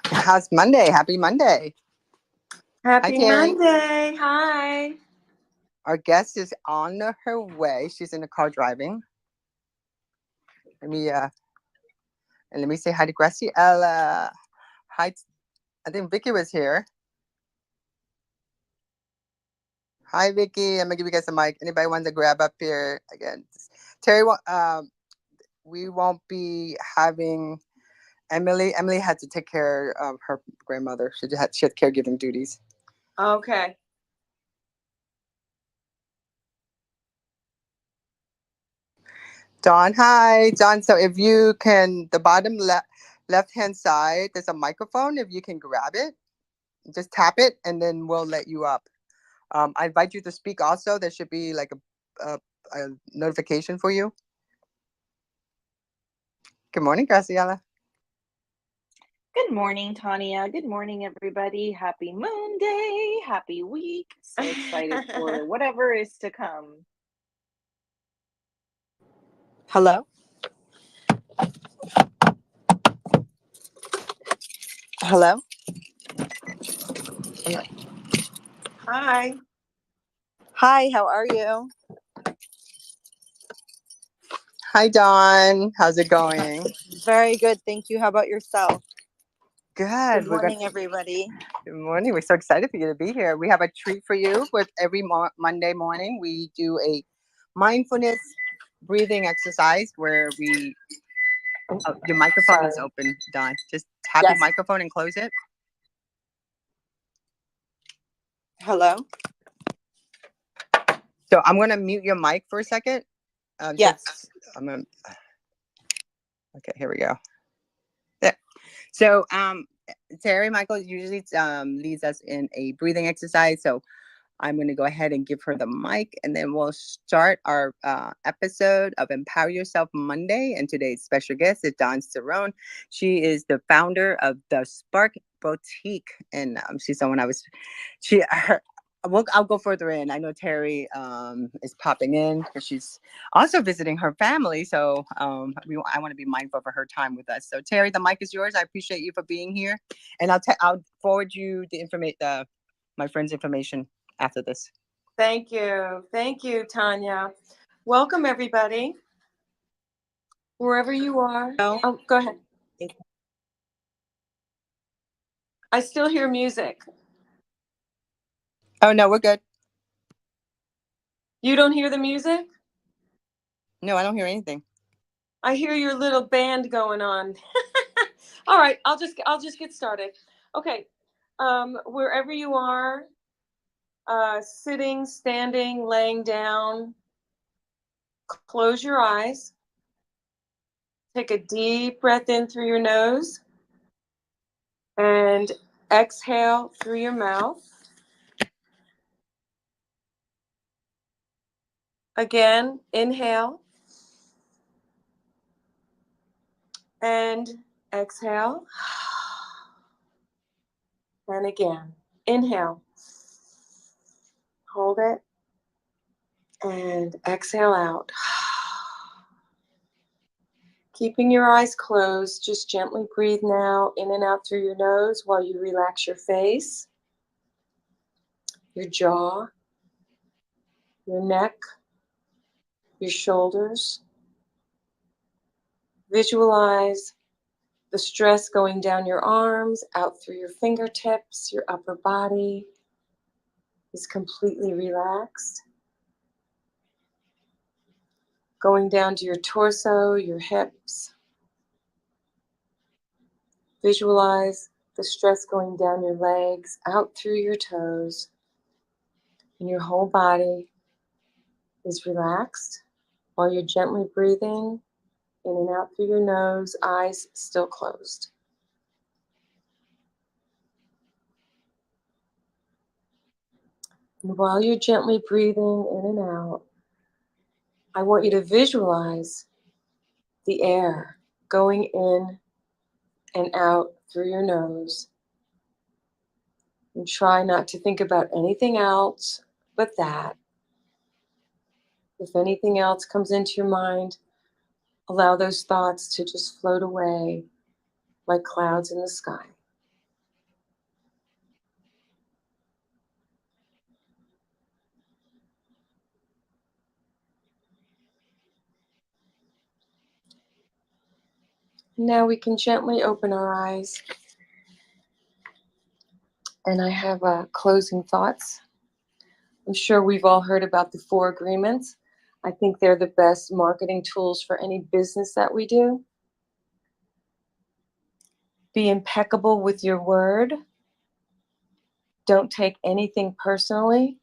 How's Monday? Happy Monday. Hi, Happy Terry. Monday. Hi. Our guest is on her way. She's in the car driving. Let me and let me say hi to Graciela. Hi, I think Vicky was here. Hi, Vicky. I'm gonna give you guys a mic. Anybody wants to grab up here again? Terry, we won't be having Emily. Emily had to take care of her grandmother. She had caregiving duties. Okay. Don, hi, Don. So if you can, the bottom left hand side, there's a microphone. If you can grab it, just tap it, and then we'll let you up. I invite you to speak. Also, there should be like a notification for you. Good morning, Graciela. Good morning, Tanya. Good morning, everybody. Happy Monday. Happy week. So excited for whatever is to come. Hello. Hello. Hi. Hi, how are you? Hi, Don. How's it going? Very good, thank you. How about yourself? Good. Good morning, everybody. Good morning. We're so excited for you to be here. We have a treat for you. With every Monday morning, we do a mindfulness breathing exercise where we. Oh, your microphone is open, Don. Just tap your Yes. microphone and close it. Hello? So I'm gonna mute your mic for a second. Yes. I'm gonna. Okay, here we go. There. So Terry Michael usually leads us in a breathing exercise. So I'm going to go ahead and give her the mic, and then we'll start our episode of Empower Yourself Monday. And today's special guest is Dawn Cirone. She is the founder of the Spark Boutique, and she's someone I'll go further in. I know Terry is popping in because she's also visiting her family. So I want to be mindful of her time with us. So Terry, the mic is yours. I appreciate you for being here, and I'll forward you my friend's information after this. Thank you. Thank you, Tanya. Welcome, everybody. Wherever you are. Oh, go ahead. I still hear music. Oh, no, we're good. You don't hear the music? No, I don't hear anything. I hear your little band going on. All right, I'll just get started. Okay. Wherever you are, sitting, standing, laying down, close your eyes. Take a deep breath in through your nose and exhale through your mouth. Again, inhale and exhale. And again, inhale. Hold it and exhale out. Keeping your eyes closed, just gently breathe now in and out through your nose while you relax your face, your jaw, your neck, your shoulders. Visualize the stress going down your arms, out through your fingertips. Your upper body is completely relaxed. Going down to your torso, your hips. Visualize the stress going down your legs, out through your toes, and your whole body is relaxed while you're gently breathing in and out through your nose, eyes still closed. And while you're gently breathing in and out, I want you to visualize the air going in and out through your nose. And try not to think about anything else but that. If anything else comes into your mind, Allow those thoughts to just float away like clouds in the sky. Now we can gently open our eyes. And I have closing thoughts. I'm sure we've all heard about the 4 agreements. I think they're the best marketing tools for any business that we do. Be impeccable with your word. Don't take anything personally.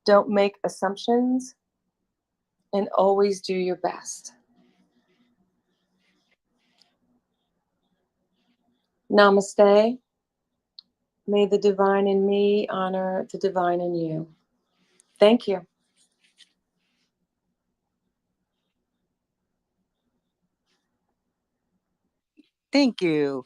Don't make assumptions. And always do your best. Namaste. May the divine in me honor the divine in you. Thank you. Thank you,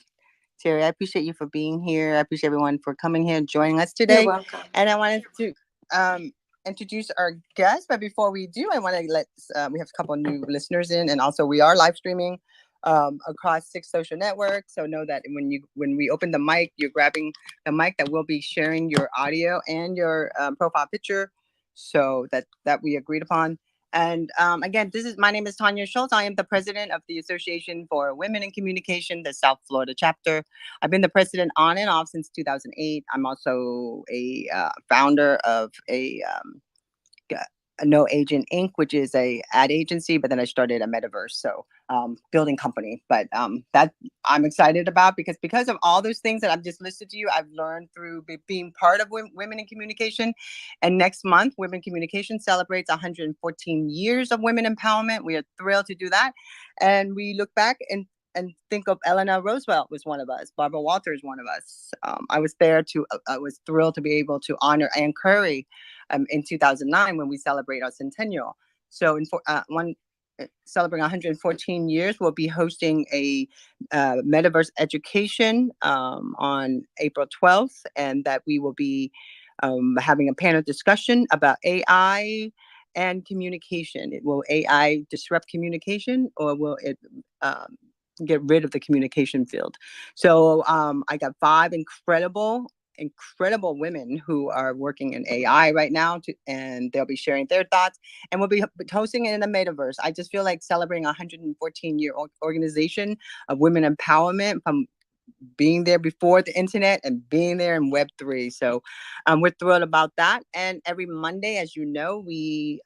Terry. I appreciate you for being here. I appreciate everyone for coming here and joining us You're today. welcome. And I wanted to introduce our guest, but before we do, I want to let we have a couple of new listeners in, and also we are live streaming across 6 social networks. So know that when we open the mic, you're grabbing the mic that will be sharing your audio and your profile picture, so that we agreed upon. And again, my name is Tanya Schultz. I am the president of the Association for Women in Communication, the South Florida chapter. I've been the president on and off since 2008. I'm also a founder of a No Agent Inc., which is a ad agency, but then I started a metaverse, so building company. But that I'm excited about because of all those things that I've just listed to you, I've learned through being part of Women in Communication. And next month, Women in Communication celebrates 114 years of women empowerment. We are thrilled to do that, and we look back and think of Eleanor Roosevelt was one of us, Barbara Walters one of us. I was thrilled to be able to honor Ann Curry in 2009 when we celebrate our centennial. So celebrating 114 years, we'll be hosting a metaverse education on April 12th, and that we will be having a panel discussion about AI and communication. Will AI disrupt communication, or will it get rid of the communication field? So I got 5 incredible women who are working in AI right now, and they'll be sharing their thoughts, and we'll be hosting it in the metaverse. I just feel like celebrating a 114-year organization of women empowerment, from being there before the internet and being there in Web3. So we're thrilled about that. And every Monday, as you know, we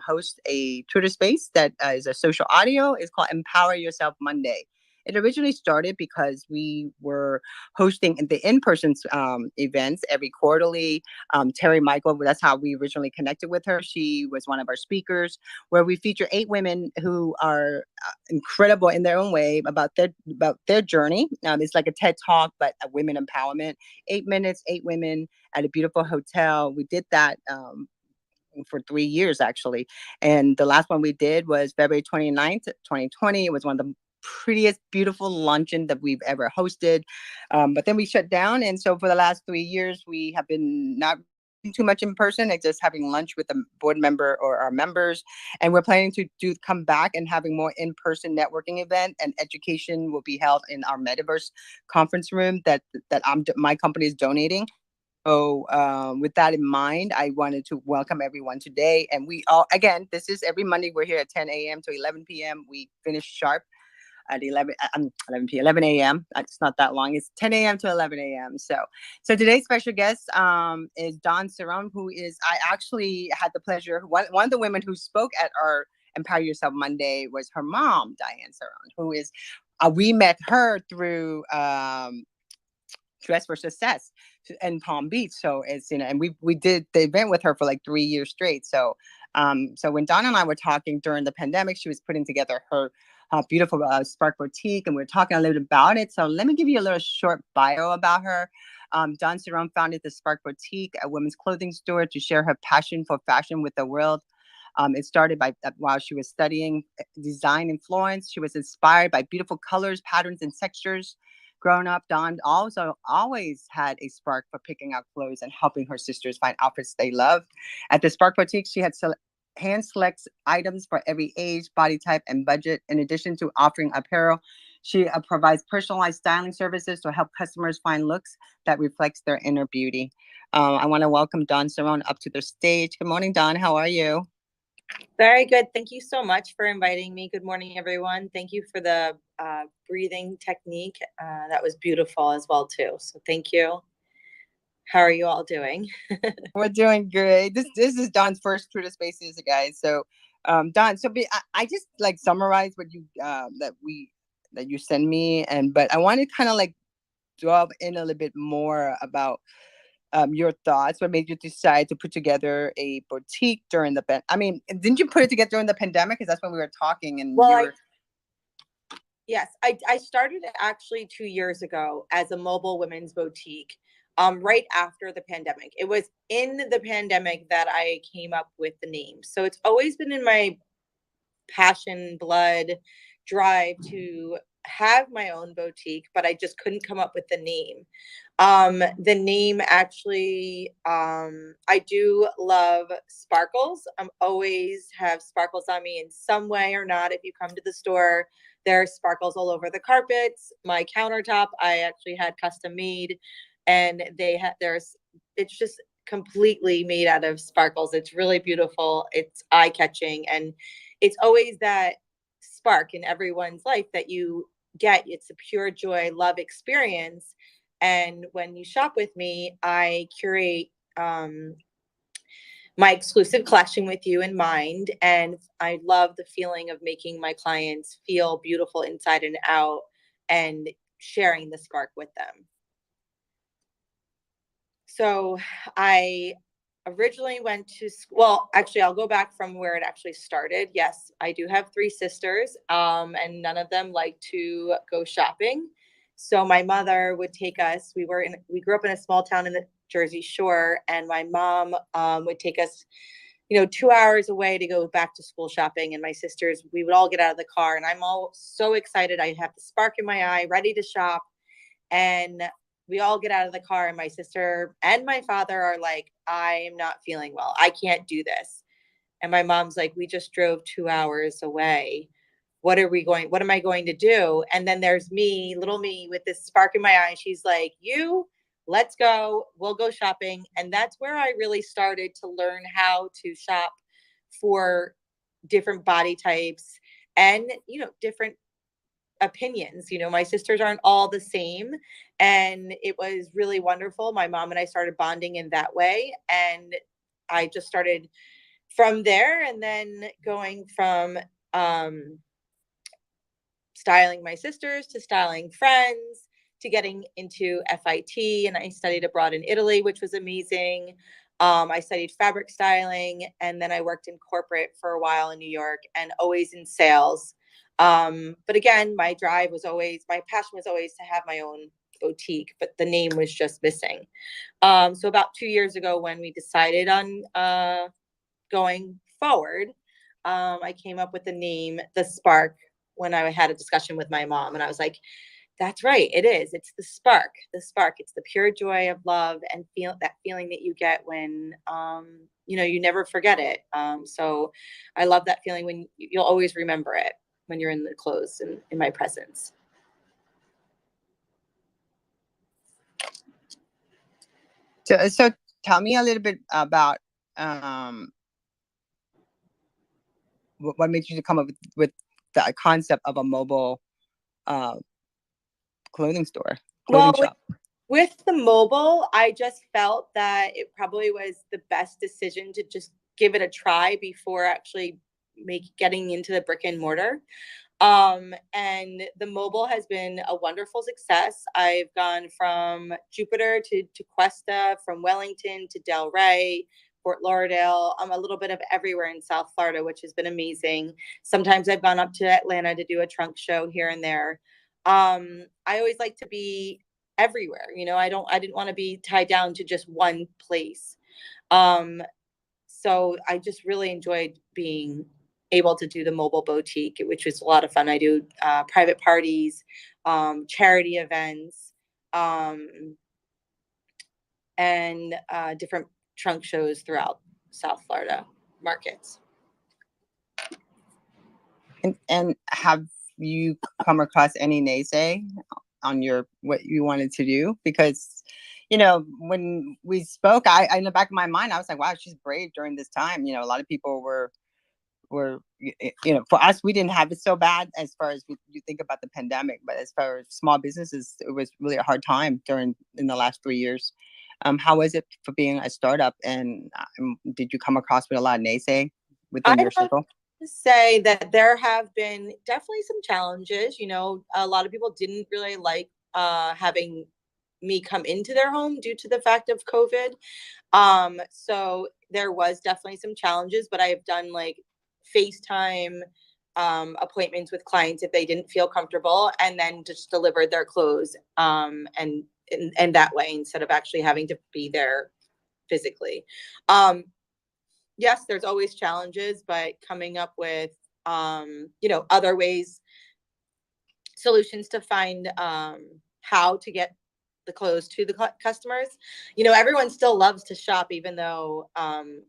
host a Twitter space that is a social audio. It's called Empower Yourself Monday. It originally started because we were hosting the in-person events every quarterly. Terry Michael, that's how we originally connected with her. She was one of our speakers, where we feature 8 women who are incredible in their own way about their journey. It's like a TED Talk, but a women empowerment. 8 minutes, 8 women at a beautiful hotel. We did that for 3 years, actually. And the last one we did was February 29th, 2020. It was one of the prettiest, beautiful luncheon that we've ever hosted. But then we shut down. And so for the last 3 years, we have been not too much in person, and just having lunch with a board member or our members. And we're planning to come back and having more in-person networking event, and education will be held in our metaverse conference room that my company is donating. So with that in mind, I wanted to welcome everyone today. And we all, again, this is every Monday. We're here at 10 a.m. to 11 p.m. We finish sharp at 11 a.m. It's not that long. It's 10 a.m. to 11 a.m. So today's special guest is Dawn Cirone, who is, I actually had the pleasure, one of the women who spoke at our Empower Yourself Monday was her mom, Diane Cirone, who is, we met her through Dress for Success in Palm Beach. So it's, and we did the event with her for like 3 years straight. So so when Donna and I were talking during the pandemic, she was putting together her beautiful Spark Boutique, and we are talking a little bit about it. So let me give you a little short bio about her. Dawn Cirone founded the Spark Boutique, a women's clothing store, to share her passion for fashion with the world. It started while she was studying design in Florence. She was inspired by beautiful colors, patterns, and textures. Growing up, Dawn also always had a spark for picking out clothes and helping her sisters find outfits they love. At the Spark Boutique, she had hand selects items for every age, body type, and budget. In addition to offering apparel, she provides personalized styling services to help customers find looks that reflects their inner beauty. I want to welcome Dawn Cirone up to the stage. Good morning, Dawn. How are you? Very good. Thank you so much for inviting me. Good morning, everyone. Thank you for the breathing technique. That was beautiful as well, too. So thank you. How are you all doing? We're doing great. This is Dawn's first Twitter Spaces, guys. So, Dawn, I just like summarize what you that you send me, but I want to kind of like delve in a little bit more about your thoughts. What made you decide to put together a boutique during the didn't you put it together during the pandemic? Because that's when we were talking, and yes, I started actually 2 years ago as a mobile women's boutique. Right after the pandemic. It was in the pandemic that I came up with the name. So it's always been in my passion, blood, drive to have my own boutique, but I just couldn't come up with the name. The name actually, I do love sparkles. I'm always have sparkles on me in some way or not. If you come to the store, there's sparkles all over the carpets. My countertop, I actually had custom made, and it's just completely made out of sparkles. It's really beautiful. It's eye catching, and it's always that spark in everyone's life that you get. It's a pure joy, love experience. And when you shop with me, I curate my exclusive collection with you in mind. And I love the feeling of making my clients feel beautiful inside and out and sharing the spark with them. So I originally went to school. Well, actually, I'll go back from where it actually started. Yes, I do have 3 sisters, and none of them like to go shopping. So my mother would take us. We grew up in a small town in the Jersey Shore, and my mom would take us, 2 hours away to go back to school shopping. And my sisters, we would all get out of the car, and I'm all so excited. I have the spark in my eye, ready to shop, and we all get out of the car, and my sister and my father are like, I am not feeling well. I can't do this. And my mom's like, we just drove 2 hours away. What am I going to do? And then there's me, little me with this spark in my eye. She's like, let's go. We'll go shopping. And that's where I really started to learn how to shop for different body types and, different opinions. My sisters aren't all the same, and it was really wonderful. My mom and I started bonding in that way, and I just started from there, and then going from styling my sisters to styling friends to getting into FIT, and I studied abroad in Italy, which was amazing. I studied fabric styling, and then I worked in corporate for a while in New York, and always in sales. But again, my passion was always to have my own boutique, but the name was just missing. So about 2 years ago, when we decided on going forward, I came up with the name, The Spark, when I had a discussion with my mom, and I was like, that's right. It is. It's the spark. The spark. It's the pure joy of love and that feeling that you get when, you never forget it. So I love that feeling when you'll always remember it when you're in the clothes and in my presence. So tell me a little bit about what made you come up with the concept of a mobile clothing shop. With the mobile, I just felt that it probably was the best decision to just give it a try before actually getting into the brick and mortar. And the mobile has been a wonderful success. I've gone from Jupiter to Cuesta, from Wellington to Delray, Fort Lauderdale. I'm a little bit of everywhere in South Florida, which has been amazing. Sometimes I've gone up to Atlanta to do a trunk show here and there. I always like to be everywhere. I didn't want to be tied down to just one place. So I just really enjoyed being able to do the mobile boutique, which was a lot of fun. I do private parties, charity events, and different trunk shows throughout South Florida markets. And have you come across any naysay on your what you wanted to do? Because, when we spoke, I in the back of my mind, I was like, wow, she's brave during this time. A lot of people were for us, we didn't have it so bad as far as you think about the pandemic, but as far as small businesses, it was really a hard time in the last 3 years. How was it for being a startup, and did you come across with a lot of naysay within your circle? Say that there have been definitely some challenges. A lot of people didn't really like having me come into their home due to the fact of COVID. So there was definitely some challenges, but I have done like FaceTime appointments with clients if they didn't feel comfortable, and then just delivered their clothes and that way, instead of actually having to be there physically. Yes, there's always challenges, but coming up with, other ways, solutions to find how to get the clothes to the customers. Everyone still loves to shop, even though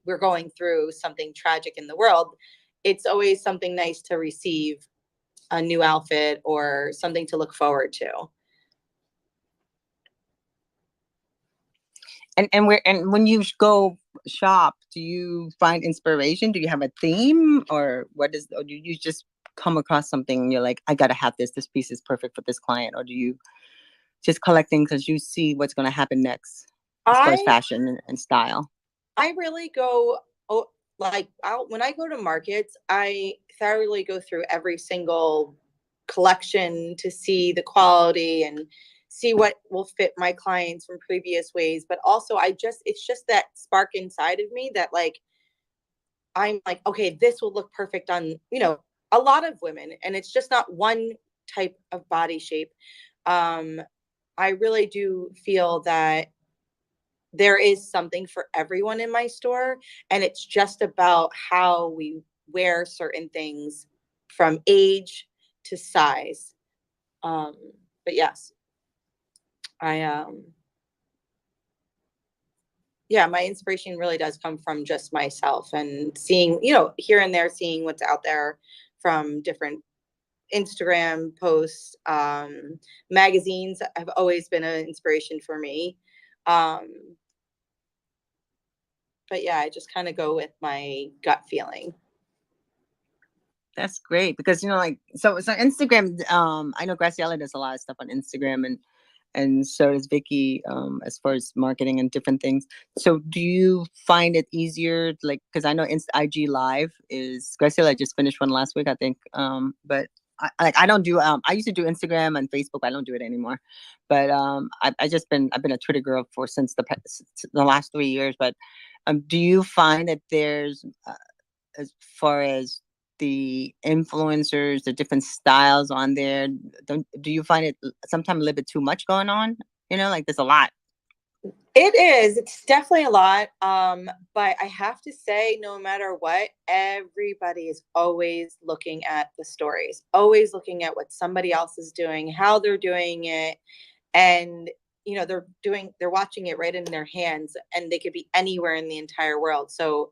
we're going through something tragic in the world. It's always something nice to receive a new outfit or something to look forward to. And when you go shop, do you find inspiration? Do you have a theme, or or do you just come across something and you're like, I gotta have this piece is perfect for this client? Or do you just collect things because you see what's going to happen next as far as fashion and style? I really go, when I go to markets, I thoroughly go through every single collection to see the quality and see what will fit my clients from previous ways. But also it's just that spark inside of me that I'm like, okay, this will look perfect on, a lot of women. And it's just not one type of body shape. I really do feel that there is something for everyone in my store, and it's just about how we wear certain things from age to size. But yes, I yeah, my inspiration really does come from just myself and seeing, here and there, seeing what's out there from different Instagram posts. Magazines have always been an inspiration for me. But yeah, I just kind of go with my gut feeling. That's great, because so Instagram, I know Graciela does a lot of stuff on Instagram, and so does Vicky, as far as marketing and different things. So do you find it easier, because I know IG Live is, Graciela just finished one last week, I think, but I don't do, I used to do Instagram and Facebook, but I don't do it anymore. But I've been a Twitter girl since the last 3 years. But do you find that there's, as far as the influencers, the different styles on there, do you find it sometimes a little bit too much going on? There's a lot. It is. It's definitely a lot. But I have to say, no matter what, everybody is always looking at the stories, always looking at what somebody else is doing, how they're doing it. And, they're watching it right in their hands, and they could be anywhere in the entire world. So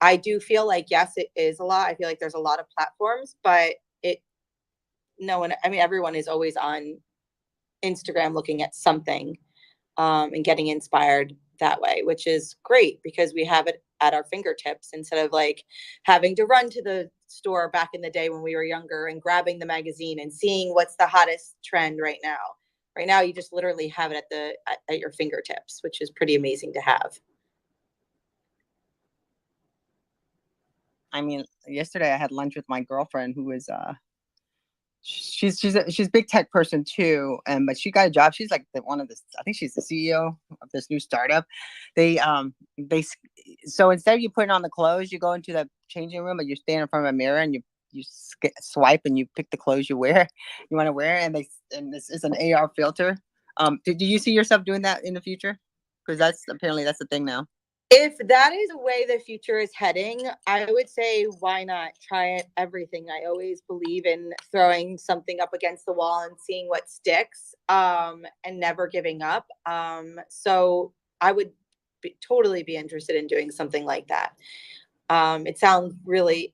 I do feel like, yes, it is a lot. I feel like there's a lot of platforms, but everyone is always on Instagram looking at something, and getting inspired that way, which is great because we have it at our fingertips instead of having to run to the store back in the day when we were younger and grabbing the magazine and seeing what's the hottest trend right now. Right now, you just literally have it at your fingertips, which is pretty amazing to have. Yesterday I had lunch with my girlfriend who is she's a big tech person too, but she got a job. She's I think she's the CEO of this new startup. They so instead of you putting on the clothes, you go into the changing room, and you stand in front of a mirror and you swipe and you pick the clothes you want to wear, and this is an AR filter. Do you see yourself doing that in the future? Because that's the thing now. If that is the way the future is heading, I would say, why not try it? Everything. I always believe in throwing something up against the wall and seeing what sticks, and never giving up. So I would totally be interested in doing something like that. It sounds really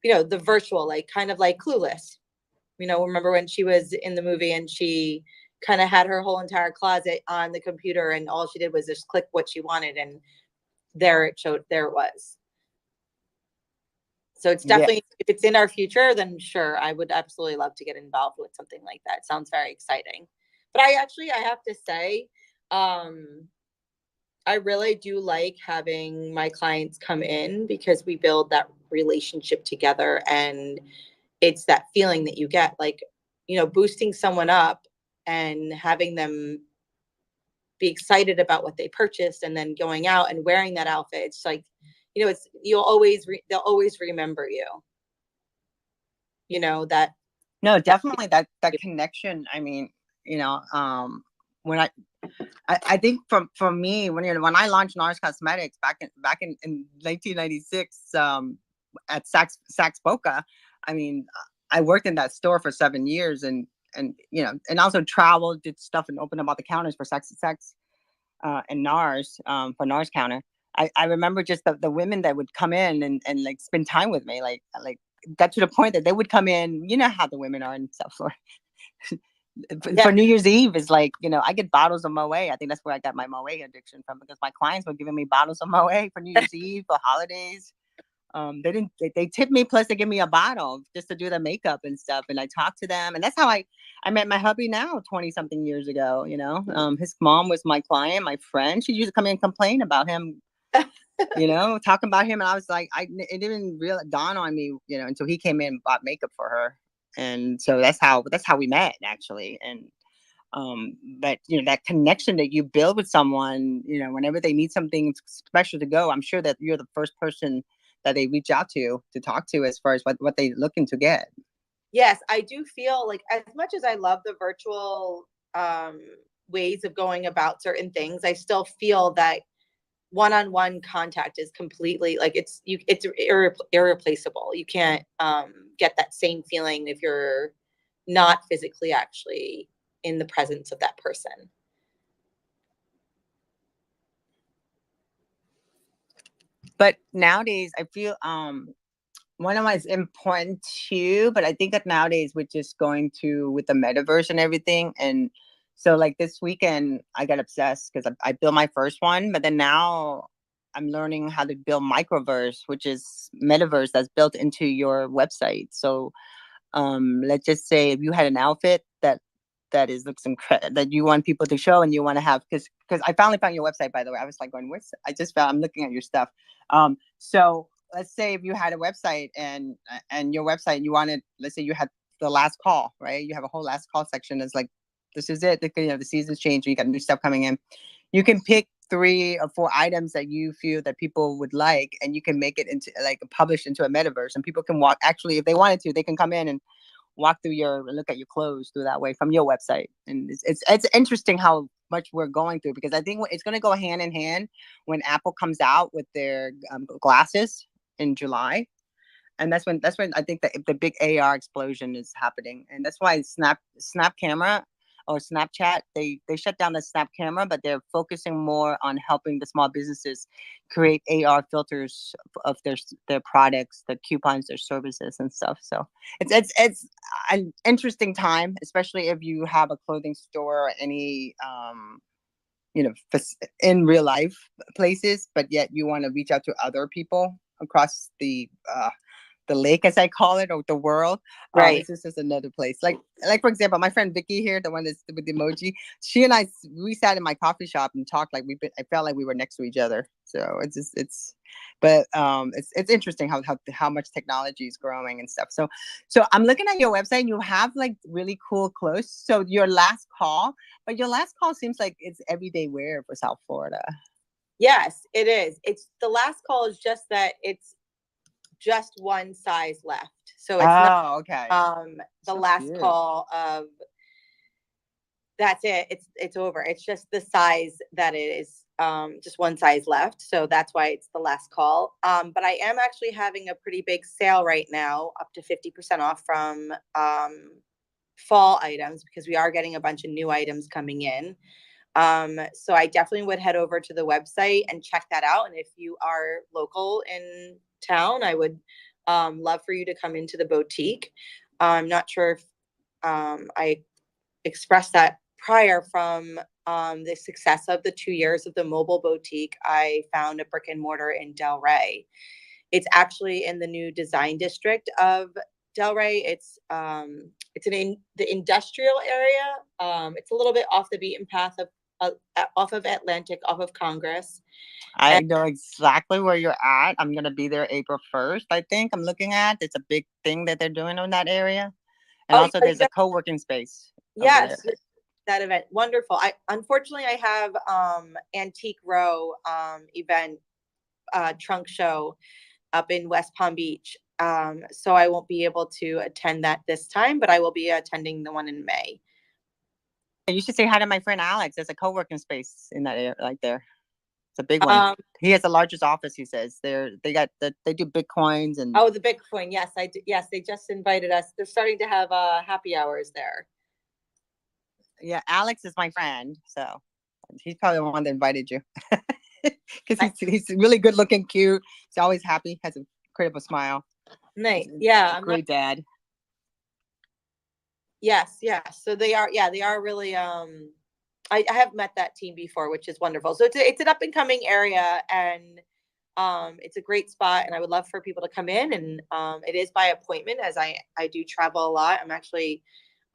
the virtual, like kind of like Clueless. Remember when she was in the movie and she kind of had her whole entire closet on the computer and all she did was just click what she wanted and there it was. So it's definitely, if it's in our future, then sure, I would absolutely love to get involved with something like that. It sounds very exciting. But I have to say, I really do like having my clients come in because we build that relationship together, and it's that feeling that you get, like, boosting someone up and having them be excited about what they purchased and then going out and wearing that outfit. It's like, they'll always remember you. That. No, definitely that connection. I mean, when I think for me, when I launched NARS Cosmetics back in 1996 at Saks Boca, I mean, I worked in that store for 7 years and also traveled, did stuff and opened up all the counters for Saks and NARS for NARS counter. I remember just the women that would come in and like spend time with me, like got to the point that they would come in. You know how the women are in South Florida. For New Year's Eve is like, I get bottles of Moet. I think that's where I got my Moet addiction from, because my clients were giving me bottles of Moet for New Year's Eve, for holidays. They tipped me, plus they give me a bottle just to do the makeup and stuff. And I talked to them, and that's how I met my hubby now 20 something years ago. His mom was my client, my friend. She used to come in and complain about him, talking about him. And I was like, it didn't really dawn on me, until he came in and bought makeup for her. And so that's how we met, actually. And but that connection that you build with someone, whenever they need something special to go, I'm sure that you're the first person that they reach out to talk to as far as what they're looking to get. Yes, I do feel like, as much as I love the virtual ways of going about certain things, I still feel that one-on-one contact is completely, like, it's irreplaceable. You can't get that same feeling if you're not physically actually in the presence of that person. But nowadays I feel one of my is important too, but I think that nowadays we're just going to with the metaverse and everything. And so like this weekend I got obsessed because I built my first one, but then now I'm learning how to build microverse, which is metaverse that's built into your website. So let's just say if you had an outfit that looks incredible, that you want people to show and you want to have, because I finally found your website, by the way. I was like going, I'm looking at your stuff. So let's say if you had a website and your website, you wanted, let's say you had the last call, right? You have a whole last call section. It's like, this is it. The season's changing. You got new stuff coming in. You can pick 3 or 4 items that you feel that people would like, and you can make it into like published into a metaverse, and people can walk. Actually, if they wanted to, they can come in and walk through look at your clothes through that way from your website. And it's interesting how much we're going through, because I think it's going to go hand in hand when Apple comes out with their glasses in July. And that's when I think that the big AR explosion is happening. And that's why Snap Camera or Snapchat, they shut down the Snap Camera, but they're focusing more on helping the small businesses create AR filters of their products, their coupons, their services and stuff. So it's an interesting time, especially if you have a clothing store or any in real life places, but yet you want to reach out to other people across the lake, as I call it, or the world. Right. This is just another place. Like for example, my friend Vicky here, the one that's with the emoji, she and I, we sat in my coffee shop and talked like I felt like we were next to each other. So it's interesting how much technology is growing and stuff. So I'm looking at your website and you have like really cool clothes. So your last call seems like it's everyday wear for South Florida. Yes, it is. It's the last call is just that it's just one size left. So it's not okay. the last call of that's it. It's over. It's just the size that it is, just one size left. So that's why it's the last call. But I am actually having a pretty big sale right now, up to 50% off from fall items, because we are getting a bunch of new items coming in. So I definitely would head over to the website and check that out. And if you are local in town, I would love for you to come into the boutique. I'm not sure if I expressed that prior from the success of the 2 years of the mobile boutique. I found a brick and mortar in Delray. It's actually in the new design district of Delray. It's in the industrial area. It's a little bit off the beaten path of off of Atlantic, off of Congress. I know exactly where you're at. I'm gonna be there April 1st. I think I'm looking at. It's a big thing that they're doing on that area, and Oh, also there's a co-working space over there. yes, that event. Wonderful. I unfortunately I have Antique Row event trunk show up in West Palm Beach. So I won't be able to attend that this time, but I will be attending the one in May. You should say hi to my friend Alex. There's a co-working space in that area, right there. It's a big one. He has the largest office. He says they do Bitcoins and. Oh, the Bitcoin. Yes, I do. Yes, they just invited us. They're starting to have happy hours there. Yeah, Alex is my friend, so he's probably the one that invited you. Because he's really good looking, cute. He's always happy, has a incredible smile. Nice. Yeah. Great dad. Yes, yes. So they are, yeah, they are really I have met that team before, which is wonderful. So it's an up and coming area, and it's a great spot, and I would love for people to come in, and it is by appointment, as I do travel a lot. I'm actually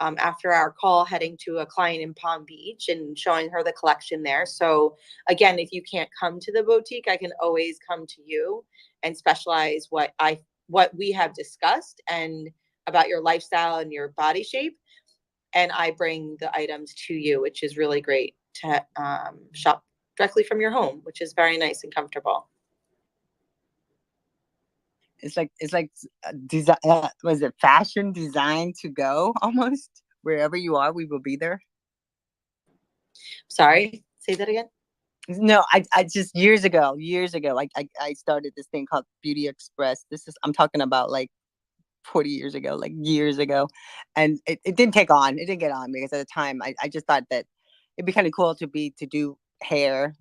after our call heading to a client in Palm Beach and showing her the collection there. So again, if you can't come to the boutique, I can always come to you and specialize what we have discussed and about your lifestyle and your body shape. And I bring the items to you, which is really great to shop directly from your home, which is very nice and comfortable. It's like design. Was it fashion design to go almost? Wherever you are, we will be there. Sorry, say that again. No, I just years ago, like I started this thing called Beauty Express. I'm talking about like 40 years ago, like years ago. And it didn't take on. It didn't get on because at the time I just thought that it'd be kind of cool to do hair,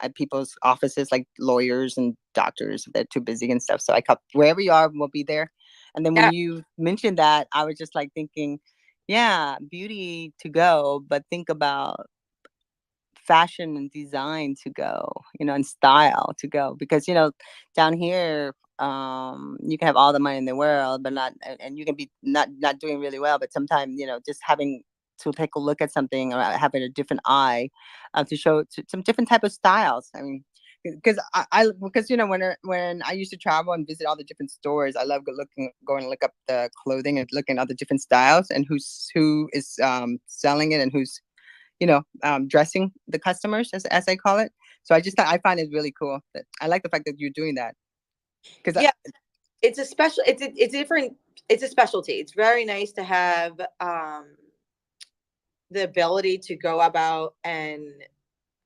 at people's offices, like lawyers and doctors. They're too busy and stuff. So I kept wherever you are, we'll be there. And then when you mentioned that, I was just like thinking, yeah, beauty to go, but think about fashion and design to go, and style to go, because down here you can have all the money in the world but not, and you can be not doing really well, but sometimes just having to take a look at something or having a different eye to show some different type of styles. I mean, because because when I used to travel and visit all the different stores, I love going to look up the clothing and looking at all the different styles and who is selling it and who's dressing the customers, as I call it. So I find it really cool. That I like the fact that you're doing that. Because it's a special. It's different. It's a specialty. It's very nice to have the ability to go about and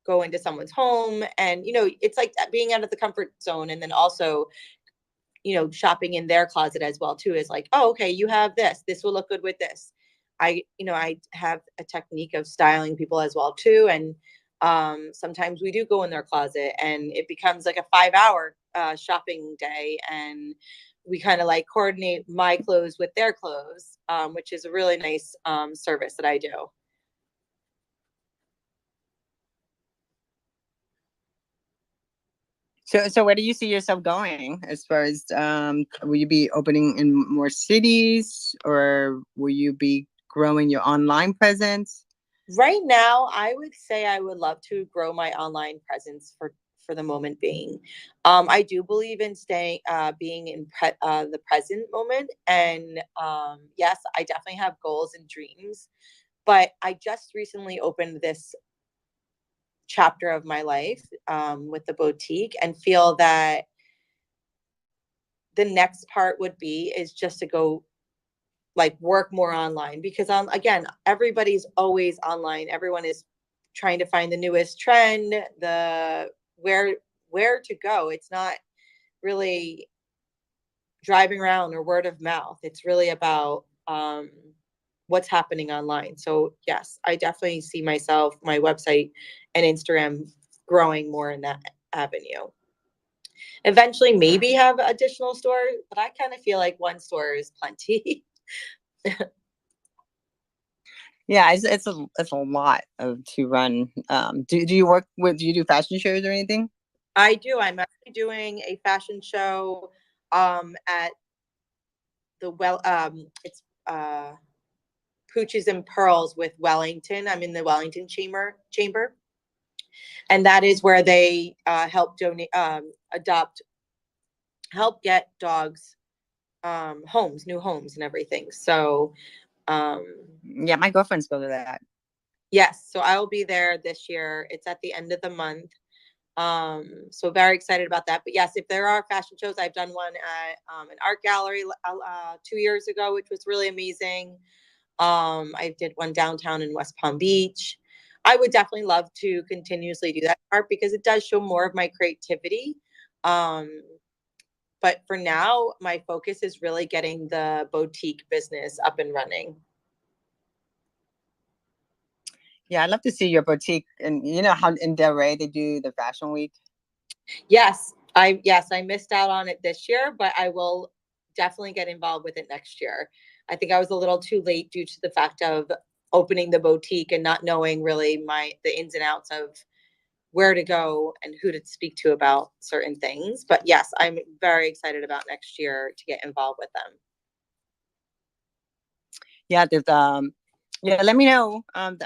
go into someone's home, and it's like being out of the comfort zone, and then also shopping in their closet as well too. Is like, oh, okay, you have this. This will look good with this. I have a technique of styling people as well too. And sometimes we do go in their closet and it becomes like a 5-hour shopping day. And we kind of like coordinate my clothes with their clothes, which is a really nice service that I do. So where do you see yourself going as far as, will you be opening in more cities, or will you be growing your online presence? Right now, I would say I would love to grow my online presence for the moment being. I do believe in being in the present moment. And yes, I definitely have goals and dreams, but I just recently opened this chapter of my life with the boutique, and feel that the next part is just to go like work more online, because again, everybody's always online. Everyone is trying to find the newest trend, the where to go. It's not really driving around or word of mouth. It's really about what's happening online. So yes, I definitely see myself, my website and Instagram growing more in that avenue. eventually maybe have additional stores, but I kind of feel like one store is plenty. Yeah, it's a lot of to run. Do you work with? Do you do fashion shows or anything? I do. I'm actually doing a fashion show at it's Pooches and Pearls with Wellington. I'm in the Wellington chamber, and that is where they help donate, help get dogs new homes and everything. So Yeah, my girlfriends go to that. yes, so I will be there this year. It's at the end of the month. So very excited about that. But yes, if there are fashion shows, I've done one at an art gallery 2 years ago, which was really amazing. I did one downtown in West Palm Beach. I would definitely love to continuously do that art because it does show more of my creativity. But for now, my focus is really getting the boutique business up and running. Yeah, I'd love to see your boutique, and you know how in Delray they do the fashion week. Yes, I missed out on it this year, but I will definitely get involved with it next year. I think I was a little too late due to the fact of opening the boutique and not knowing really the ins and outs of where to go and who to speak to about certain things. But yes, I'm very excited about next year to get involved with them. Yeah, there's yeah, let me know. I'm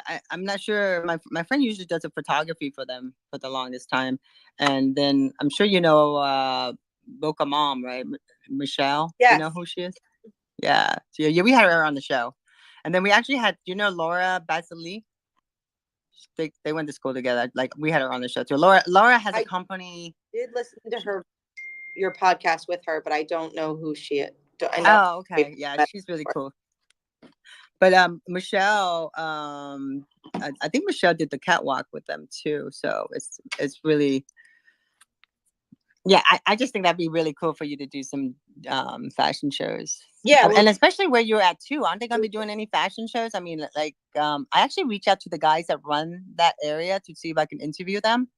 not sure. My friend usually does a photography for them for the longest time, and then I'm sure you know Boca Mom, right? Michelle. You Yes. know who she is? Yeah. So, yeah, we had her on the show, and then we actually had Laura Basili. They went to school together. Like we had her on the show too. Laura has a company. Did listen to your podcast with her, but I don't know who she is. I know. Oh, okay. Yeah, she's really cool. But Michelle, I think Michelle did the catwalk with them too. So it's really, yeah. I just think that'd be really cool for you to do some fashion shows. Yeah, and especially where you're at too. Aren't they gonna be doing any fashion shows? I mean, like, I actually reached out to the guys that run that area to see if I can interview them.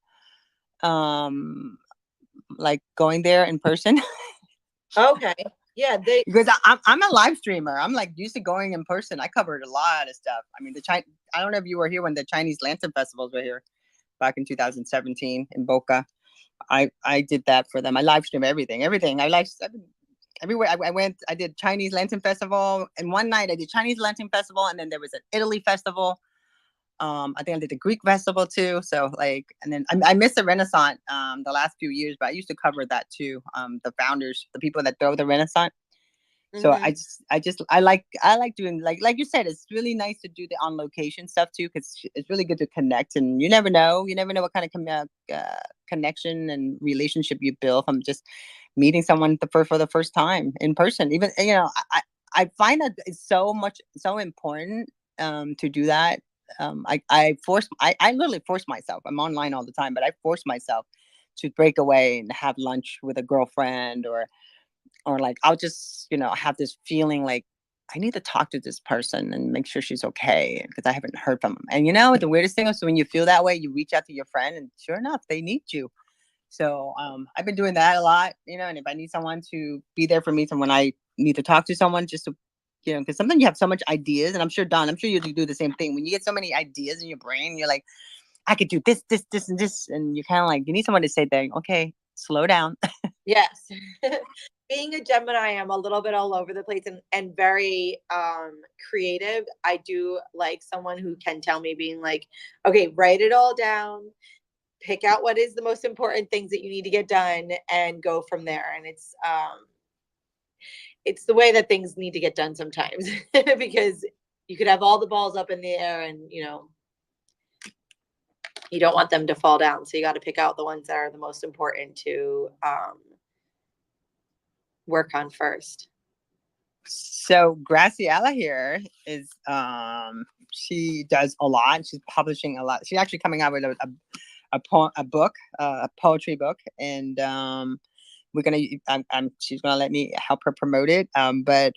Like going there in person. Okay. Yeah, because I'm a live streamer. I'm like used to going in person. I covered a lot of stuff. I mean, I don't know if you were here when the Chinese Lantern festivals were here back in 2017 in Boca. I did that for them. I live stream everything. Everywhere I went. I did Chinese Lantern Festival, and one night I did Chinese Lantern Festival, and then there was an Italy festival. I think I did the Greek festival too. So like, and then I missed the Renaissance the last few years, but I used to cover that too. The founders, the people that throw the Renaissance. So I like doing like you said, it's really nice to do the on location stuff too, because it's really good to connect, and you never know what kind of connection and relationship you build from just meeting someone for the first time in person. Even I find that it's so important to do that. I literally force myself. I'm online all the time, but I force myself to break away and have lunch with a girlfriend or like I'll just have this feeling like I need to talk to this person and make sure she's okay because I haven't heard from them. And the weirdest thing is when you feel that way, you reach out to your friend and sure enough, they need you. So I've been doing that a lot, and if I need someone to be there for me, when I need to talk to someone just to, because sometimes you have so much ideas, and I'm sure you do the same thing. When you get so many ideas in your brain, you're like, I could do this, this, this, and this. And you kind of like, you need someone to say that, okay, slow down. Yes. Being a Gemini, I'm a little bit all over the place and very creative. I do like someone who can tell me, being like, okay, write it all down, pick out what is the most important things that you need to get done and go from there. And it's the way that things need to get done sometimes because you could have all the balls up in the air and, you don't want them to fall down. So you got to pick out the ones that are the most important to work on first. So Graciela here is she does a lot. She's publishing a lot. She's actually coming out with a book, a poetry book, and she's gonna let me help her promote it. But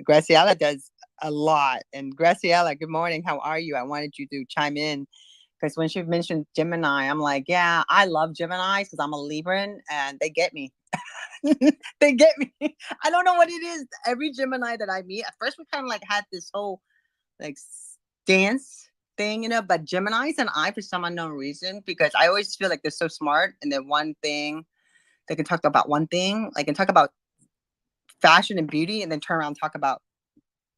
Graciela does a lot. And Graciela, good morning. How are you? I wanted you to chime in Because when she mentioned Gemini, I'm like, yeah, I love Geminis because I'm a Libran and they get me. They get me. I don't know what it is. Every Gemini that I meet, at first we kind of like had this whole like dance thing, but Geminis and I, for some unknown reason, because I always feel like they're so smart and then one thing, they can talk about one thing, like can talk about fashion and beauty and then turn around and talk about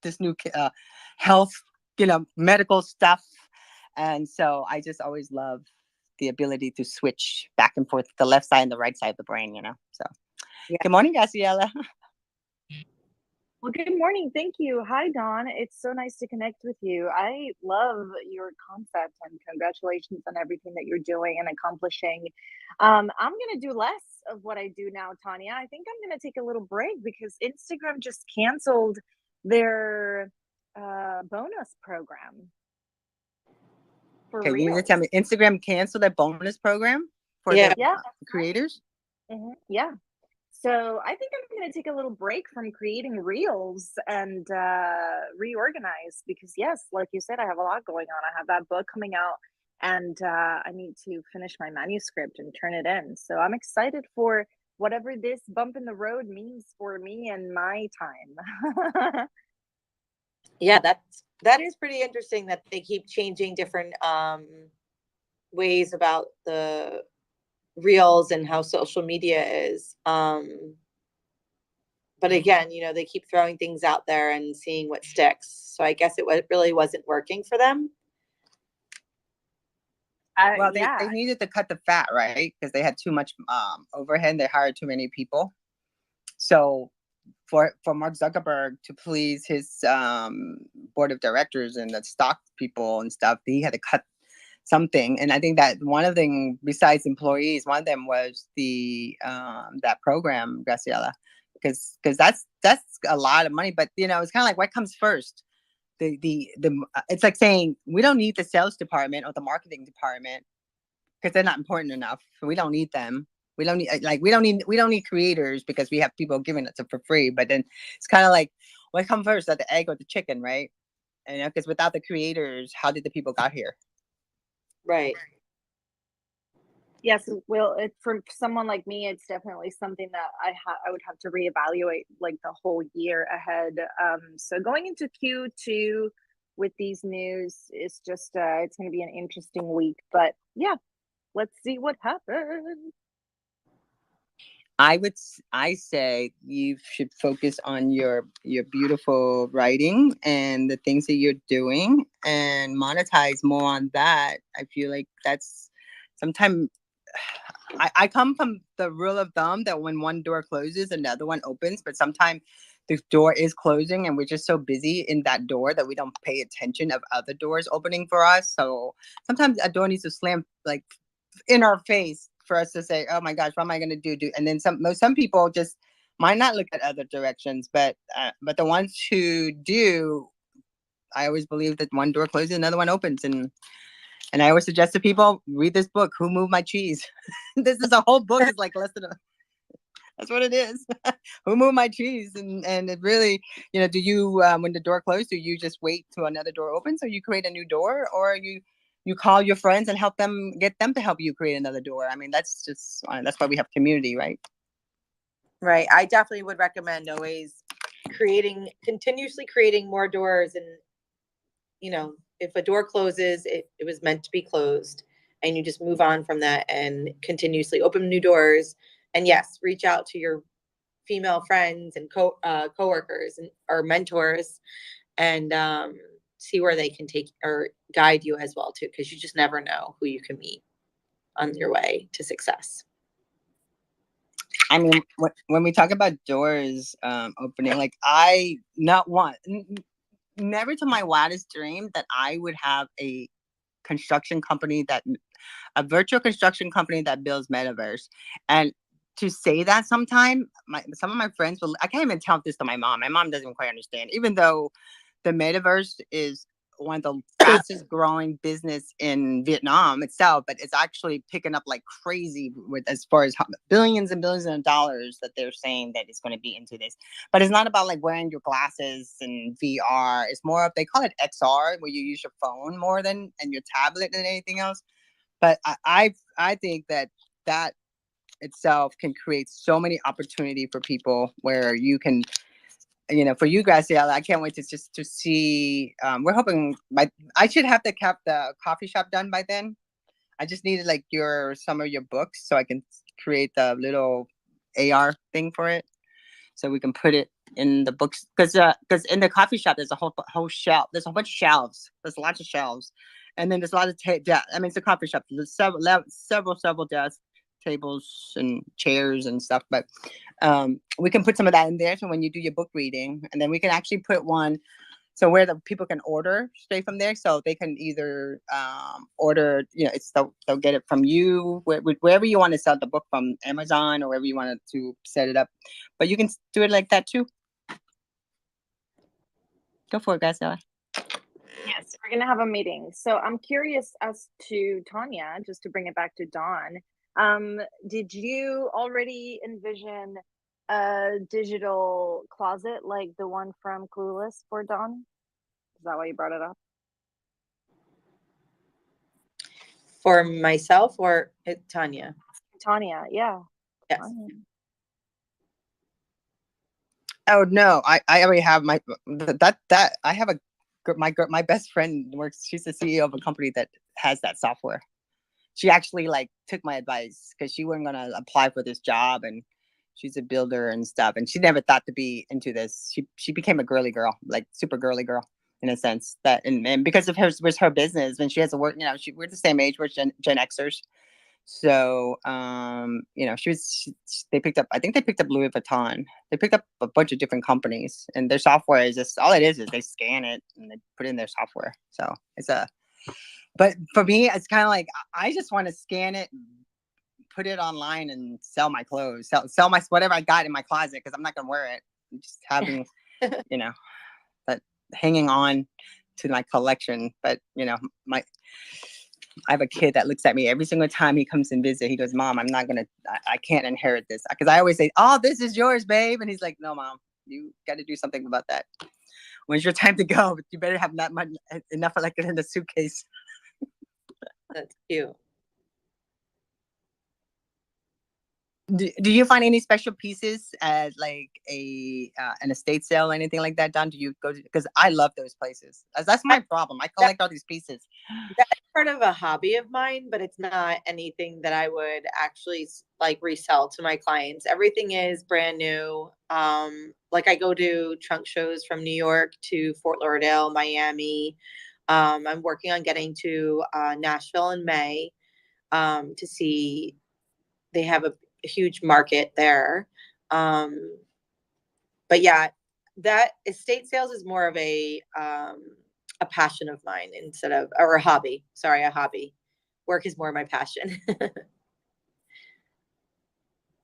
this new health, medical stuff. And so I just always love the ability to switch back and forth the left side and the right side of the brain, So Yeah. Good morning, Graciela. Well, good morning. Thank you. Hi, Dawn. It's so nice to connect with you. I love your concept and congratulations on everything that you're doing and accomplishing. I'm going to do less of what I do now, Tanya. I think I'm going to take a little break because Instagram just canceled their bonus program for Okay, you need to real. tell me, Instagram canceled that bonus program for Yeah. the Yeah. creators? Yeah. So I think I'm going to take a little break from creating reels and reorganize because, yes, like you said, I have a lot going on. I have that book coming out and I need to finish my manuscript and turn it in. So I'm excited for whatever this bump in the road means for me and my time. Yeah, that is pretty interesting that they keep changing different ways about the reels and how social media is. But again, they keep throwing things out there and seeing what sticks. So I guess really wasn't working for them. Well, they Yeah. needed to cut the fat, right? Because they had too much overhead. They hired too many people. So for Mark Zuckerberg to please his board of directors and the stock people and stuff, he had to cut something. And I think that one of the things, besides employees, one of them was the that program, Graciela, because that's a lot of money. But it's kind of like, what comes first? The it's like saying we don't need the sales department or the marketing department because they're not important enough. We don't need them. We don't need creators because we have people giving it for free. But then it's kind of like, what comes first, the egg or the chicken, right? And because without the creators, how did the people got here? Right. Yes, well, for someone like me, it's definitely something that I would have to reevaluate like the whole year ahead. So going into Q2 with these news is just it's going to be an interesting week. But yeah, let's see what happens. I say you should focus on your beautiful writing and the things that you're doing and monetize more on that. I feel like that's sometimes I come from the rule of thumb that when one door closes, another one opens, but sometimes the door is closing and we're just so busy in that door that we don't pay attention of other doors opening for us. So sometimes a door needs to slam like in our face for us to say, oh my gosh, what am I going to do? And then some people just might not look at other directions, but the ones who do, I always believe that one door closes, another one opens. And I always suggest to people, read this book, Who Moved My Cheese? This is a whole book. It's like less than that's what it is. Who moved my cheese? And it really, do you, when the door closed, do you just wait till another door opens, or you create a new door, or you call your friends and get them to help you create another door? I mean, that's why we have community, right? Right. I definitely would recommend always continuously creating more doors. And, if a door closes, it was meant to be closed, and you just move on from that and continuously open new doors. And yes, reach out to your female friends and coworkers or mentors and see where they can take or guide you as well too, because you just never know who you can meet on your way to success. I mean, when we talk about doors opening, like never to my wildest dream that I would have a virtual construction company that builds metaverse. And to say that some of my friends I can't even tell this to my mom. My mom doesn't quite understand, even though the metaverse is one of the fastest growing business in Vietnam itself, but it's actually picking up like crazy with as far as billions and billions of dollars that they're saying that it's going to be into this. But it's not about like wearing your glasses and VR. It's more of, they call it XR, where you use your phone more than and your tablet than anything else. But I think that itself can create so many opportunity for people where you can, for you guys, yeah, I can't wait to just to see. We're hoping I should have the coffee shop done by then. I just needed like some of your books so I can create the little AR thing for it, so we can put it in the books. Because in the coffee shop there's a whole shelf. There's a bunch of shelves. There's lots of shelves, and then there's a lot of it's a coffee shop. There's several desks, tables, and chairs and stuff. But we can put some of that in there, so when you do your book reading, and then we can actually put one so where the people can order straight from there, so they can either order, they'll get it from you wherever you want to sell the book, from Amazon or wherever you want to set it up. But you can do it like that too. Go for it, guys. Yes, we're gonna have a meeting. So I'm curious as to Tanya, just to bring it back to Dawn. Did you already envision a digital closet like the one from Clueless for Dawn? Is that why you brought it up? For myself or Tanya? Tanya, yeah. Yes. Tanya. Oh no, I already have my I have my best friend works. She's the CEO of a company that has that software. She actually like took my advice because she wasn't gonna apply for this job, and she's a builder and stuff, and she never thought to be into this. She became a girly girl, like super girly girl in a sense, that and because of her business, when she has to work, we're the same age, we're Gen Xers. So they picked up, I think they picked up Louis Vuitton. They picked up a bunch of different companies, and their software is just, all it is they scan it and they put in their software. So but for me, it's kind of like, I just want to scan it, put it online, and sell my clothes, sell my whatever I got in my closet, because I'm not gonna wear it. I'm just having that hanging on to my collection. But I have a kid that looks at me every single time he comes and visit. He goes, "Mom, I can't inherit this." Because I always say, "Oh, this is yours, babe," and he's like, "No, Mom, you got to do something about that. When's your time to go? But you better have that much enough like in the suitcase." That's cute. Do you find any special pieces at like an estate sale or anything like that, Don? Do you go to, because I love those places. That's my problem. I collect all these pieces. That's part of a hobby of mine, but it's not anything that I would actually like resell to my clients. Everything is brand new. Like I go to trunk shows from New York to Fort Lauderdale, Miami. I'm working on getting to Nashville in May to see. They have a huge market there. But yeah, that estate sales is more of a passion of mine or a hobby. Sorry, a hobby. Work is more my passion.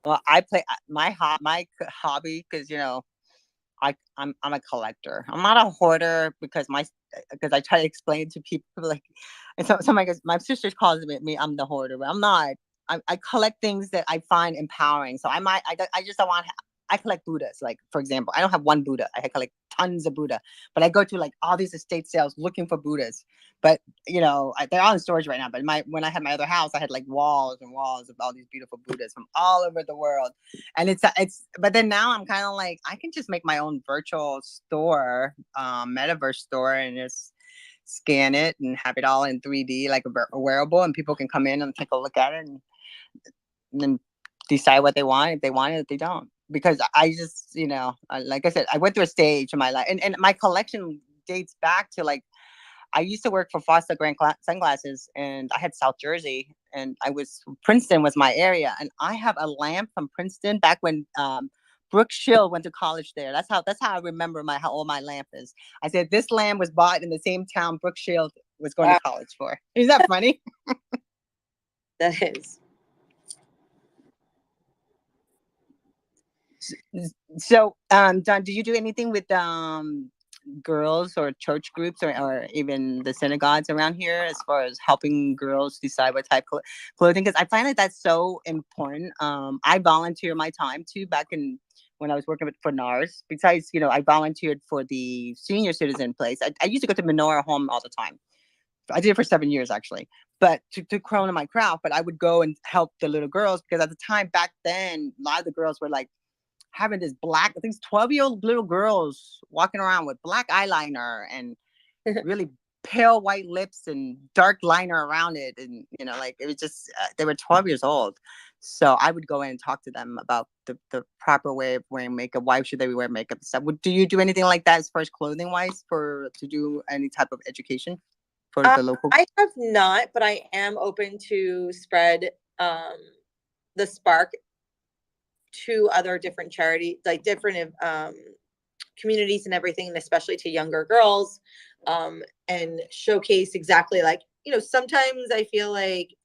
Well, I play my hobby because I'm a collector. I'm not a hoarder because I try to explain to people like, and somebody goes, my sister calls me I'm the hoarder, but I'm not. I collect things that I find empowering. So I just don't want. I collect Buddhas. Like, for example, I don't have one Buddha. I collect tons of Buddha, but I go to like all these estate sales looking for Buddhas. But they're all in storage right now. But when I had my other house, I had like walls and walls of all these beautiful Buddhas from all over the world. And it's but then now I'm kind of like, I can just make my own virtual store, metaverse store, and just scan it and have it all in 3D, like a wearable, and people can come in and take a look at it and then decide what they want, if they want it, if they don't. Because I just, like I said, I went through a stage in my life, and my collection dates back to like, I used to work for Foster Grant Sunglasses, and I had South Jersey, and Princeton was my area, and I have a lamp from Princeton back when Brooke Shield went to college there. That's how I remember how old my lamp is. I said this lamp was bought in the same town Brooke Shield was going to college for. Is that funny? That is. So, Don, do you do anything with girls or church groups or even the synagogues around here as far as helping girls decide what type of clothing, because I find that that's so important. I volunteer my time too back in when I was working for NARS. Besides, I volunteered for the senior citizen place. I used to go to Menorah Home all the time. I did it for 7 years actually, but to Corona my craft. But I would go and help the little girls because at the time back then, a lot of the girls were like having this black, I think 12-year-old little girls walking around with black eyeliner and really pale white lips and dark liner around it. And, like it was just, they were 12 years old. So I would go in and talk to them about the proper way of wearing makeup. Why should they wear makeup and stuff? Do you do anything like that as far as clothing wise to do any type of education for the local? I have not, but I am open to spread the spark to other different charities, like different communities and everything, and especially to younger girls, and showcase exactly like, sometimes I feel like,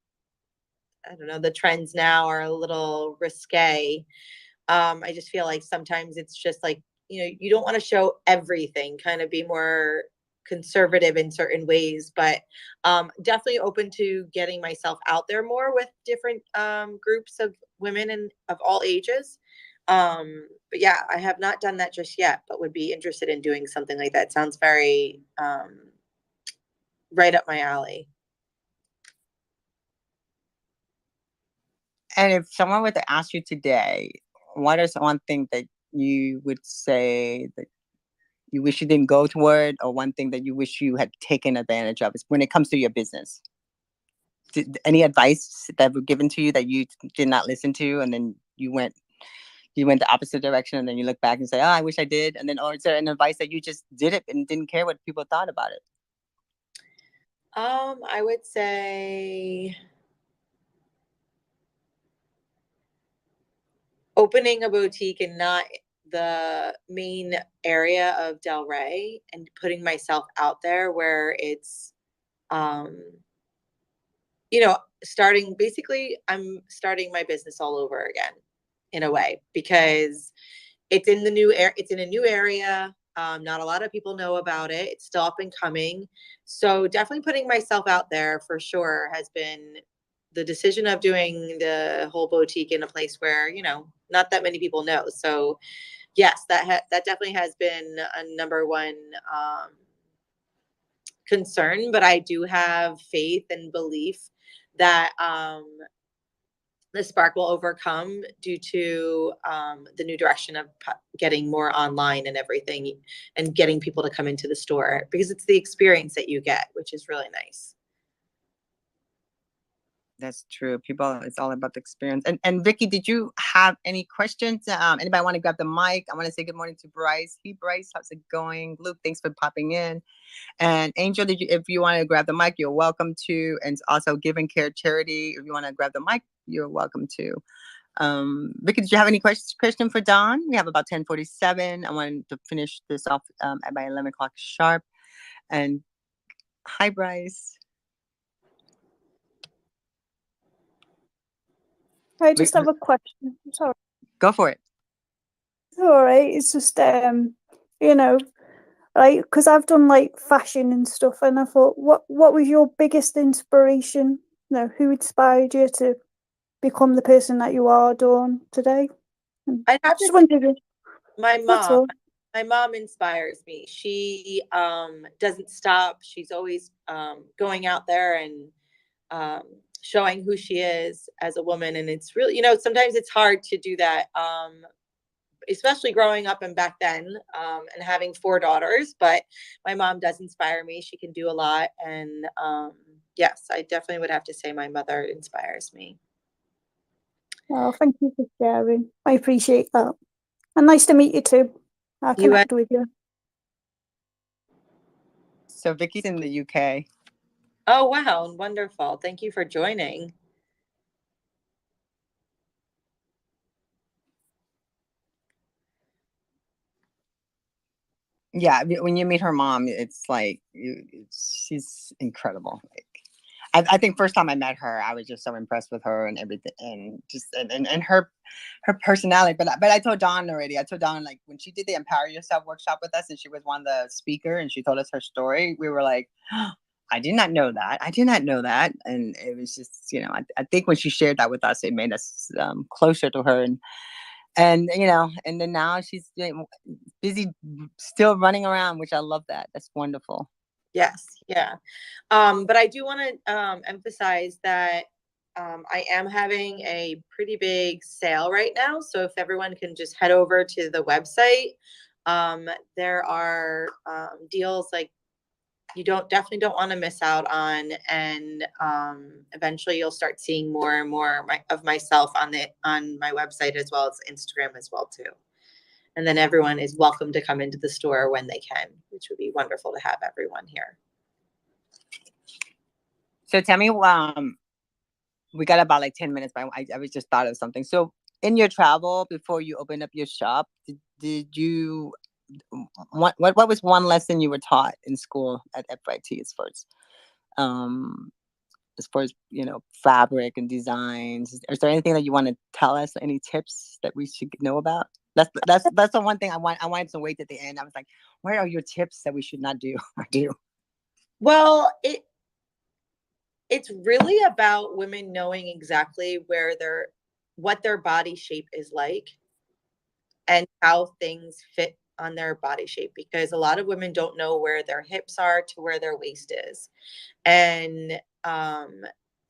I don't know, the trends now are a little risque. I just feel like sometimes it's just like, you don't want to show everything, kind of be more conservative in certain ways, but definitely open to getting myself out there more with different groups of women and of all ages. But yeah, I have not done that just yet, but would be interested in doing something like that. Sounds very right up my alley. And if someone were to ask you today, what is one thing that you would say that you wish you didn't go toward, or one thing that you wish you had taken advantage of, is when it comes to your business? Any advice that was given to you that you did not listen to, and then you went the opposite direction, and then you look back and say, "Oh, I wish I did," and then, or is there an advice that you just did it and didn't care what people thought about it? I would say opening a boutique and not the main area of Del Rey, and putting myself out there where it's, I'm starting my business all over again in a way, because it's in a new area. Not a lot of people know about it. It's still up and coming. So definitely putting myself out there for sure has been the decision of doing the whole boutique in a place where, not that many people know. So yes, that definitely has been a number one concern, but I do have faith and belief that the spark will overcome due to the new direction of getting more online and everything, and getting people to come into the store, because it's the experience that you get, which is really nice. That's true. People, it's all about the experience. And Vicky, did you have any questions? Anybody want to grab the mic? I want to say good morning to Bryce. Hey, Bryce, how's it going? Luke, thanks for popping in. And Angel, if you want to grab the mic, you're welcome to. And also Give and Care Charity, if you want to grab the mic, you're welcome to. Vicky, did you have any question for Don? We have about 10:47. I wanted to finish this off by 11 o'clock sharp. And hi, Bryce. I just have a question. Sorry. Go for it. All right. It's just, like, because I've done like fashion and stuff, and I thought, what was your biggest inspiration? Who inspired you to become the person that you are, Dawn, today? I have just to wondered. my mom inspires me. She doesn't stop. She's always going out there and showing who she is as a woman. And it's really, sometimes it's hard to do that, especially growing up and back then, and having 4 daughters. But my mom does inspire me. She can do a lot. And yes, I definitely would have to say my mother inspires me. Oh, thank you for sharing. I appreciate that. And nice to meet you too. I'll connect with you. So Vicky's in the UK. Oh, wow. Wonderful. Thank you for joining. Yeah, when you meet her mom, it's like she's incredible. I think first time I met her, I was just so impressed with her and everything, and just and her personality. But I told Dawn already. I told Dawn, like, when she did the Empower Yourself workshop with us, and she was one of the speaker, and she told us her story. We were like, oh, I did not know that. I did not know that, and it was just, you know, I think when she shared that with us, it made us closer to her, and you know, and then now she's busy, still running around, which I love that. That's wonderful. Yes, yeah. But I do want to emphasize that I am having a pretty big sale right now. So if everyone can just head over to the website, there are deals like you definitely don't want to miss out on, and eventually you'll start seeing more and more of myself on my website, as well as Instagram as well too. And then everyone is welcome to come into the store when they can, which would be wonderful to have everyone here. So tell me, we got about like 10 minutes, but I was just thought of something. So in your travel, before you open up your shop, did you, what was one lesson you were taught in school at FIT as far as, you know, fabric and designs? Is there anything that you want to tell us? Any tips that we should know about? That's the one thing I wanted to wait at the end. I was like, what are your tips that we should not do or do? Well, it's really about women knowing exactly what their body shape is like and how things fit on their body shape, because a lot of women don't know where their hips are to where their waist is. And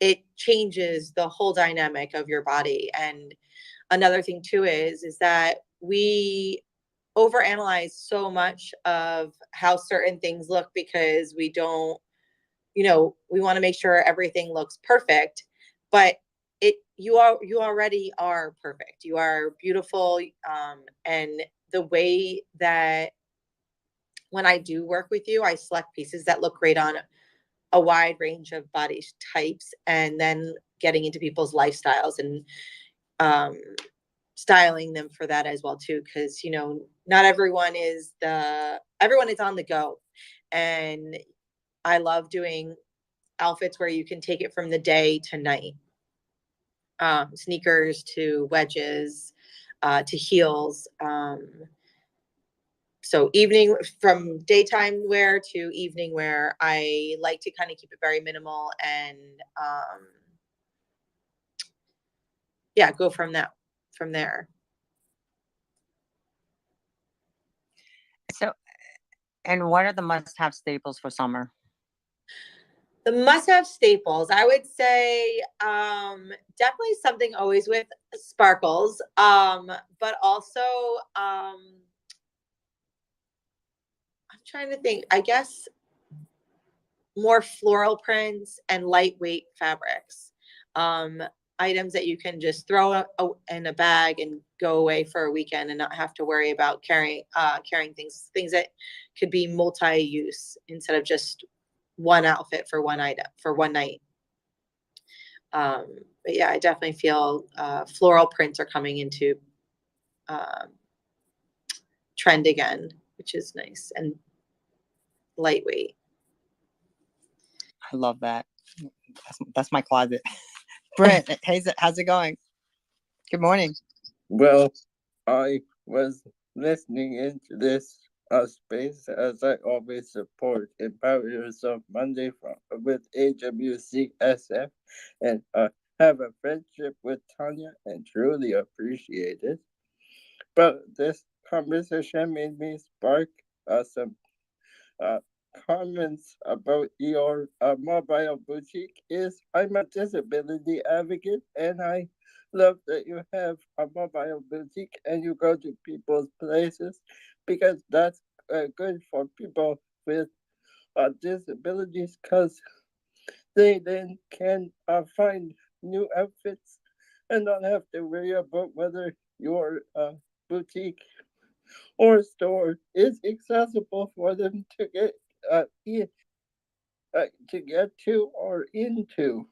it changes the whole dynamic of your body. And another thing too is that we overanalyze so much of how certain things look, because we don't, you know, we want to make sure everything looks perfect, but you already are perfect. You are beautiful. And the way that when I do work with you, I select pieces that look great on a wide range of body types, and then getting into people's lifestyles and styling them for that as well too. Because, you know, not everyone is on the go, and I love doing outfits where you can take it from the day to night. Sneakers to wedges, to heels. So from daytime wear to evening wear, I like to kind of keep it very minimal and go from there. So, and what are the must-have staples for summer? The must-have staples, I would say, definitely something always with sparkles, but also, I'm trying to think, I guess more floral prints and lightweight fabrics, items that you can just throw in a bag and go away for a weekend and not have to worry about carrying things that could be multi-use instead of just one outfit for one night. But yeah, I definitely feel floral prints are coming into trend again, which is nice and lightweight. I love that. That's my closet. Brent, how's it going? Good morning. Well, I was listening into this space, as I always support Empower Yourself Monday with AWCSF, and have a friendship with Tanya and truly appreciate it. But this conversation made me spark some uh, comments about your mobile boutique. I'm a disability advocate, and I love that you have a mobile boutique and you go to people's places, because that's good for people with disabilities, because they then can find new outfits and not have to worry about whether your boutique or store is accessible for them to get to or into.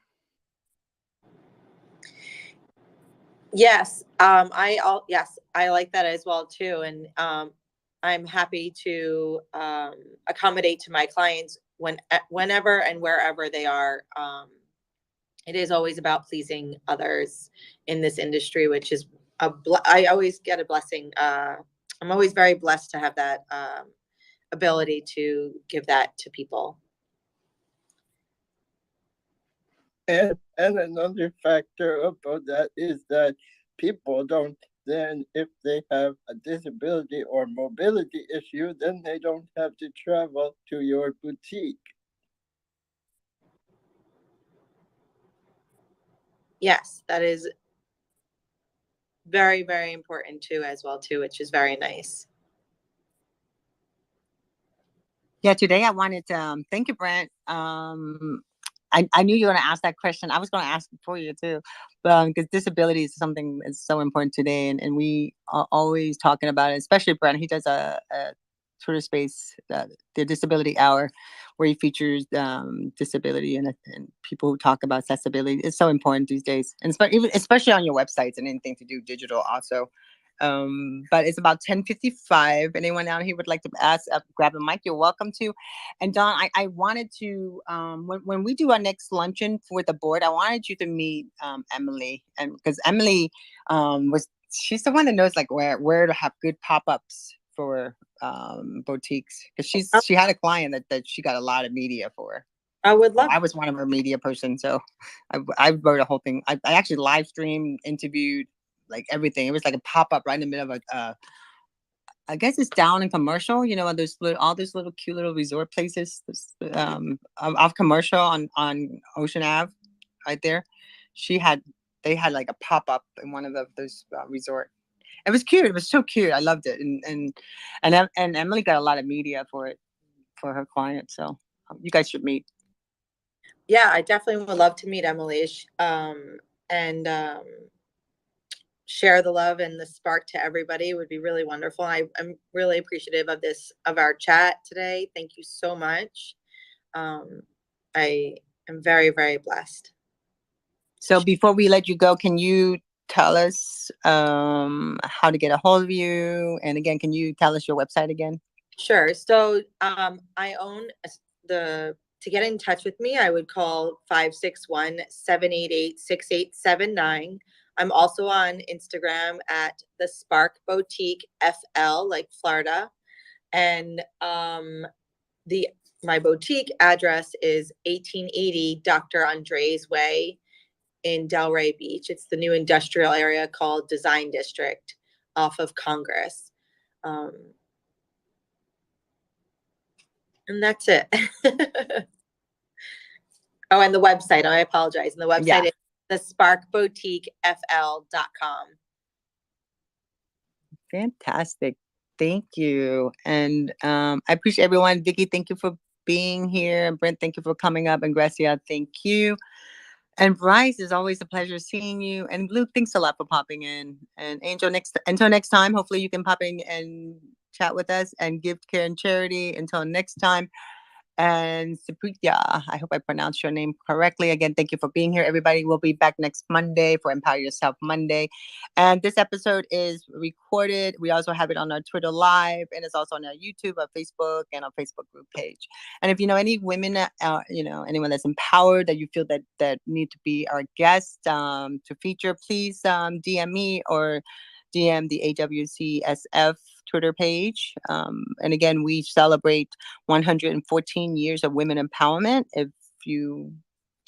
Yes, I like that as well too, and I'm happy to accommodate to my clients whenever and wherever they are. It is always about pleasing others in this industry, which is I always get a blessing. I'm always very blessed to have that ability to give that to people. And another factor about that is that people don't then, if they have a disability or mobility issue, then they don't have to travel to your boutique. Yes, that is very, very important too, as well too, which is very nice. Yeah, today I wanted to thank you, Brent. I knew you were going to ask that question. I was going to ask it for you too, because disability is something that's so important today, and we are always talking about it. Especially Brent, he does a Twitter space, the Disability Hour, where he features disability and people who talk about accessibility. It's so important these days, and especially on your websites and anything to do digital also. But it's about 10:55. Anyone out here would like to ask, grab a mic, you're welcome to. And Don, I wanted to, when we do our next luncheon for the board, I wanted you to meet Emily, and because Emily she's the one that knows like where to have good pop-ups for boutiques, because she had a client that she got a lot of media for. I would love. I was one of her media person, so I wrote a whole thing. I actually live streamed, interviewed, like everything. It was like a pop-up right in the middle of a I guess it's down in Commercial, you know, there's all these little cute little resort places off Commercial on Ocean Ave right there. They had like a pop-up in one of those resort. It was cute. It was so cute. I loved it. And Emily got a lot of media for it, for her clients. So you guys should meet. Yeah, I definitely would love to meet Emily. And share the love and the spark to everybody. It would be really wonderful. I'm really appreciative of our chat today. Thank you so much. I am very, very blessed. So before we let you go, can you tell us how to get a hold of you? And again, can you tell us your website again? Sure. So I own to get in touch with me, I would call 561-788-6879. I'm also on Instagram at the Spark Boutique FL, like Florida. And my boutique address is 1880 Dr. Andres Way in Delray Beach. It's the new industrial area called Design District off of Congress. And that's it. Oh, and the website, I apologize. And the website is thesparkboutiquefl.com. Fantastic. Thank you. And I appreciate everyone. Vicky, thank you for being here. Brent, thank you for coming up. And Gracia, thank you. And Bryce, it's always a pleasure seeing you. And Luke, thanks a lot for popping in. And Angel, until next time, hopefully you can pop in and chat with us and give care and charity. Until next time. And Supriya, I hope I pronounced your name correctly. Again, thank you for being here, everybody. We'll be back next Monday for Empower Yourself Monday. And this episode is recorded. We also have it on our Twitter Live, and it's also on our YouTube, our Facebook, and our Facebook group page. And if you know any women, anyone that's empowered that you feel that need to be our guest to feature, please DM me or DM the AWCSF Twitter page. And again, we celebrate 114 years of women empowerment. If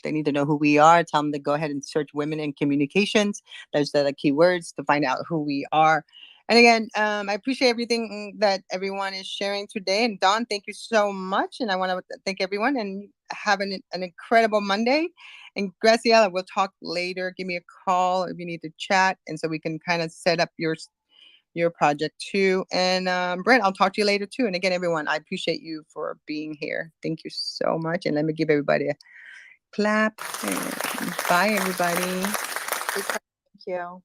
they need to know who we are, tell them to go ahead and search women in communications. Those are the keywords to find out who we are. And again, I appreciate everything that everyone is sharing today. And Dawn, thank you so much. And I want to thank everyone and have an incredible Monday. And Graciela, we'll talk later. Give me a call if you need to chat. And so we can kind of set up your project too. And Brent, I'll talk to you later too. And again, everyone, I appreciate you for being here. Thank you so much. And let me give everybody a clap. And bye, everybody. Thank you.